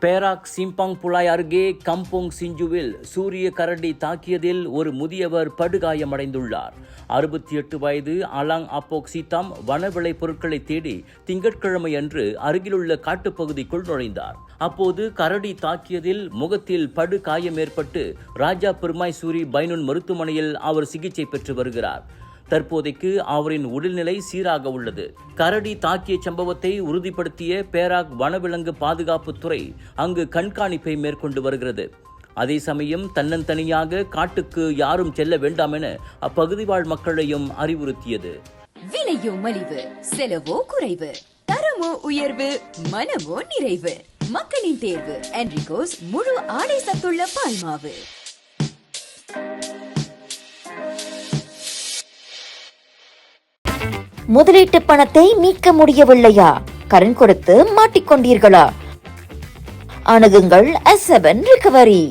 Perak Simpang புலாய் அருகே கம்போங் சிஞ்சுவில் சூரிய கரடி தாக்கியதில் ஒரு முதியவர் படுகாயமடைந்துள்ளார். 68 வயது அலாங் அப்போக் சீதாம் வனவிளை பொருட்களை தேடி திங்கட்கிழமை அன்று அருகிலுள்ள காட்டுப்பகுதிக்குள் நுழைந்தார். அப்போது கரடி தாக்கியதில் முகத்தில் படுகாயம் ஏற்பட்டு ராஜா பெருமாய் சூரி பைனுன் மருத்துவமனையில் அவர் சிகிச்சை பெற்று வருகிறார். தற்போதைக்கு அவரின் உடல்நிலை சீராக உள்ளது. கரடி தாக்கிய சம்பவத்தை உறுதிப்படுத்திய பேராக் வனவிலங்கு பாதுகாப்புத்துறை அங்கு கண்காணிப்பை மேற்கொண்டு வருகிறது. அதே சமயம் தன்னந்தனியாக காட்டுக்கு யாரும் செல்ல வேண்டாம் என அப்பகுதி வாழ் மக்களையும் அறிவுறுத்தியது. விலையோ மலிவு, செலவோ குறைவு, தரமோ உயர்வு, மனமோ நிறைவு. மக்களின் தேர்வு என்ரிகோஸ் முழு ஆடை சத்துள்ள பால்மாவு. முதலீட்டு பணத்தை மீட்க முடியவில்லையா? கடன் கொடுத்து மாட்டிக்கொண்டீர்களா? அணுகுங்கள் S7 ரிகவரி.